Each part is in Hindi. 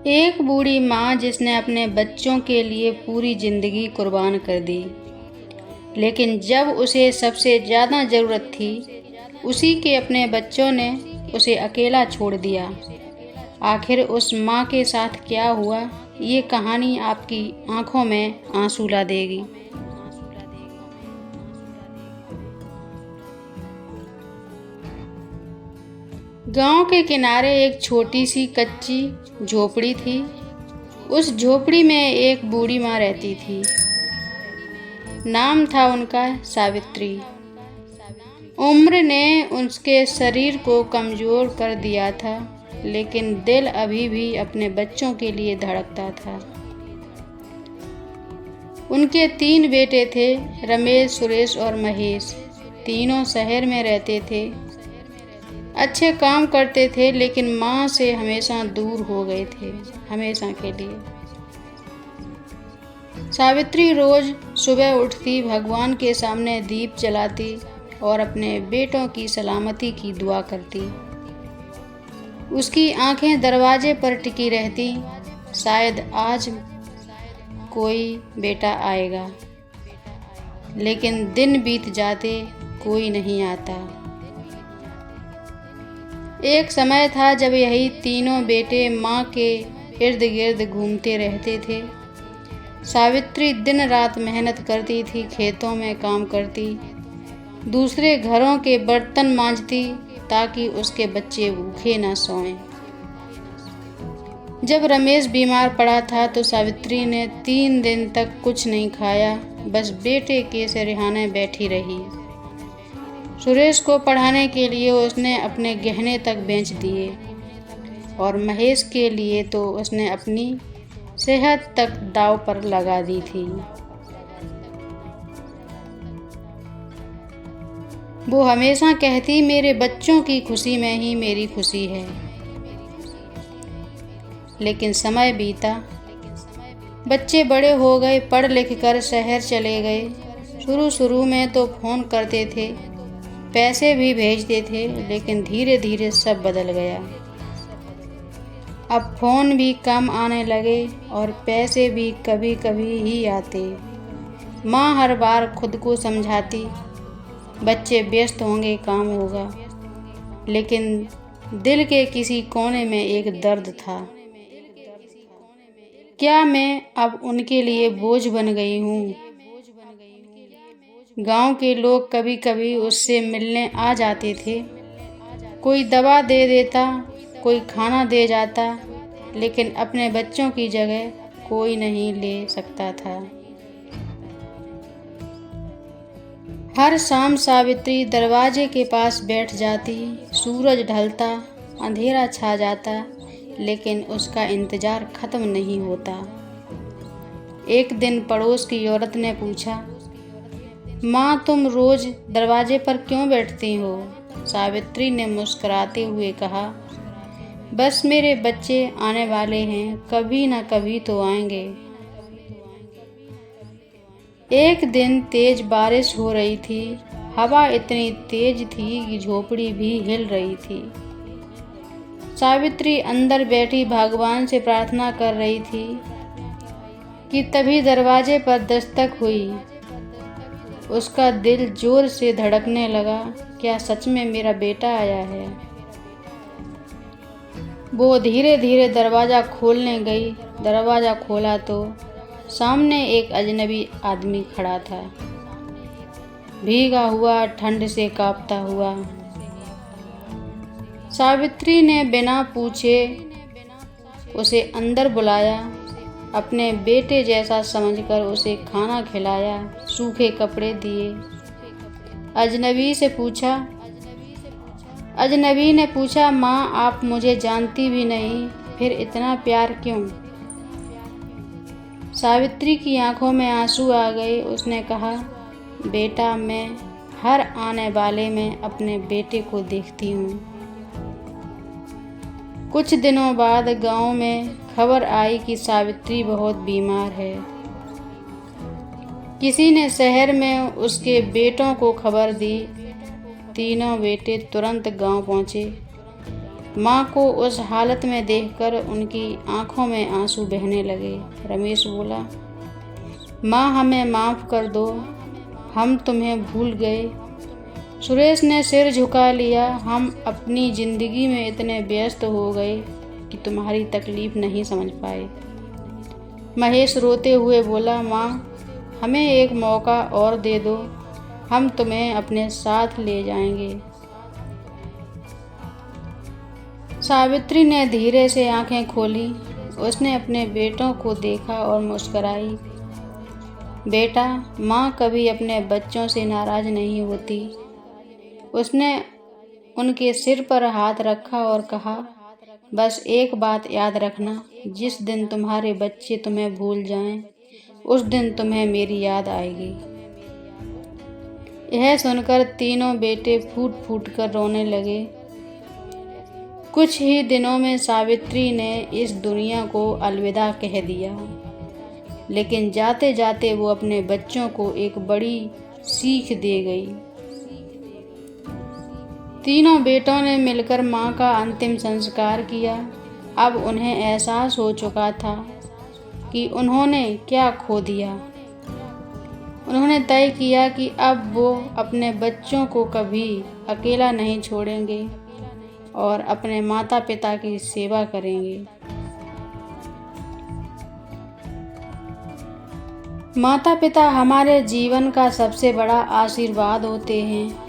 एक बूढ़ी माँ जिसने अपने बच्चों के लिए पूरी जिंदगी कुर्बान कर दी, लेकिन जब उसे सबसे ज़्यादा ज़रूरत थी, उसी के अपने बच्चों ने उसे अकेला छोड़ दिया। आखिर उस माँ के साथ क्या हुआ, ये कहानी आपकी आंखों में आंसू ला देगी। गांव के किनारे एक छोटी सी कच्ची झोपड़ी थी। उस झोपड़ी में एक बूढ़ी माँ रहती थी। नाम था उनका सावित्री। उम्र ने उसके शरीर को कमज़ोर कर दिया था, लेकिन दिल अभी भी अपने बच्चों के लिए धड़कता था। उनके 3 बेटे थे, रमेश, सुरेश और महेश। तीनों शहर में रहते थे, अच्छे काम करते थे, लेकिन माँ से हमेशा दूर हो गए थे, हमेशा के लिए। सावित्री रोज सुबह उठती, भगवान के सामने दीप जलाती और अपने बेटों की सलामती की दुआ करती। उसकी आंखें दरवाजे पर टिकी रहती, शायद आज कोई बेटा आएगा। लेकिन दिन बीत जाते, कोई नहीं आता। एक समय था जब यही तीनों बेटे माँ के इर्द गिर्द घूमते रहते थे। सावित्री दिन रात मेहनत करती थी, खेतों में काम करती, दूसरे घरों के बर्तन मांजती, ताकि उसके बच्चे भूखे न सोएं। जब रमेश बीमार पड़ा था तो सावित्री ने 3 दिन तक कुछ नहीं खाया, बस बेटे के सिरहाने बैठी रही। सुरेश को पढ़ाने के लिए उसने अपने गहने तक बेच दिए और महेश के लिए तो उसने अपनी सेहत तक दांव पर लगा दी थी। वो हमेशा कहती, मेरे बच्चों की खुशी में ही मेरी खुशी है। लेकिन समय बीता, बच्चे बड़े हो गए, पढ़ लिख कर शहर चले गए। शुरू में तो फ़ोन करते थे, पैसे भी भेजते थे, लेकिन धीरे धीरे सब बदल गया। अब फ़ोन भी कम आने लगे और पैसे भी कभी कभी ही आते। माँ हर बार खुद को समझाती, बच्चे व्यस्त होंगे, काम होगा, लेकिन दिल के किसी कोने में एक दर्द था। क्या मैं अब उनके लिए बोझ बन गई हूँ? गांव के लोग कभी कभी उससे मिलने आ जाते थे। कोई दवा दे देता, कोई खाना दे जाता, लेकिन अपने बच्चों की जगह कोई नहीं ले सकता था। हर शाम सावित्री दरवाजे के पास बैठ जाती। सूरज ढलता, अंधेरा छा जाता, लेकिन उसका इंतजार खत्म नहीं होता। एक दिन पड़ोस की औरत ने पूछा, माँ, तुम रोज दरवाजे पर क्यों बैठती हो? सावित्री ने मुस्कुराते हुए कहा, बस मेरे बच्चे आने वाले हैं, कभी ना कभी तो आएंगे। एक दिन तेज बारिश हो रही थी। हवा इतनी तेज थी कि झोपड़ी भी हिल रही थी। सावित्री अंदर बैठी भगवान से प्रार्थना कर रही थी कि तभी दरवाजे पर दस्तक हुई। उसका दिल जोर से धड़कने लगा। क्या सच में मेरा बेटा आया है? वो धीरे धीरे दरवाज़ा खोलने गई। दरवाज़ा खोला तो सामने एक अजनबी आदमी खड़ा था, भीगा हुआ, ठंड से कांपता हुआ। सावित्री ने बिना पूछे उसे अंदर बुलाया, अपने बेटे जैसा समझकर उसे खाना खिलाया, सूखे कपड़े दिए। अजनबी ने पूछा, माँ, आप मुझे जानती भी नहीं, फिर इतना प्यार क्यों? सावित्री की आंखों में आंसू आ गए। उसने कहा, बेटा, मैं हर आने वाले में अपने बेटे को देखती हूँ। कुछ दिनों बाद गांव में खबर आई कि सावित्री बहुत बीमार है। किसी ने शहर में उसके बेटों को खबर दी। तीनों बेटे तुरंत गांव पहुंचे। माँ को उस हालत में देखकर उनकी आंखों में आंसू बहने लगे। रमेश बोला, माँ हमें माफ़ कर दो, हम तुम्हें भूल गए। सुरेश ने सिर झुका लिया, हम अपनी ज़िंदगी में इतने व्यस्त हो गए कि तुम्हारी तकलीफ़ नहीं समझ पाए। महेश रोते हुए बोला, माँ हमें एक मौका और दे दो, हम तुम्हें अपने साथ ले जाएंगे। सावित्री ने धीरे से आंखें खोली। उसने अपने बेटों को देखा और मुस्कुराई। बेटा, माँ कभी अपने बच्चों से नाराज़ नहीं होती। उसने उनके सिर पर हाथ रखा और कहा, बस एक बात याद रखना, जिस दिन तुम्हारे बच्चे तुम्हें भूल जाएं, उस दिन तुम्हें मेरी याद आएगी। यह सुनकर तीनों बेटे फूट फूट कर रोने लगे। कुछ ही दिनों में सावित्री ने इस दुनिया को अलविदा कह दिया, लेकिन जाते जाते वो अपने बच्चों को एक बड़ी सीख दे गई। तीनों बेटों ने मिलकर माँ का अंतिम संस्कार किया। अब उन्हें एहसास हो चुका था कि उन्होंने क्या खो दिया। उन्होंने तय किया कि अब वो अपने बच्चों को कभी अकेला नहीं छोड़ेंगे और अपने माता पिता की सेवा करेंगे। माता पिता हमारे जीवन का सबसे बड़ा आशीर्वाद होते हैं।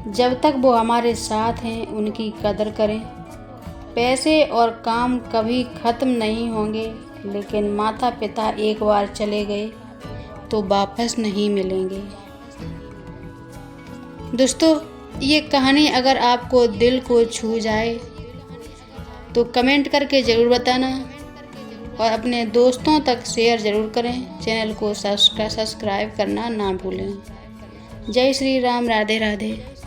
जब तक वो हमारे साथ हैं, उनकी कदर करें। पैसे और काम कभी ख़त्म नहीं होंगे, लेकिन माता पिता एक बार चले गए तो वापस नहीं मिलेंगे। दोस्तों, ये कहानी अगर आपको दिल को छू जाए तो कमेंट करके ज़रूर बताना और अपने दोस्तों तक शेयर ज़रूर करें। चैनल को सब्सक्राइब करना ना भूलें। जय श्री राम, राधे राधे।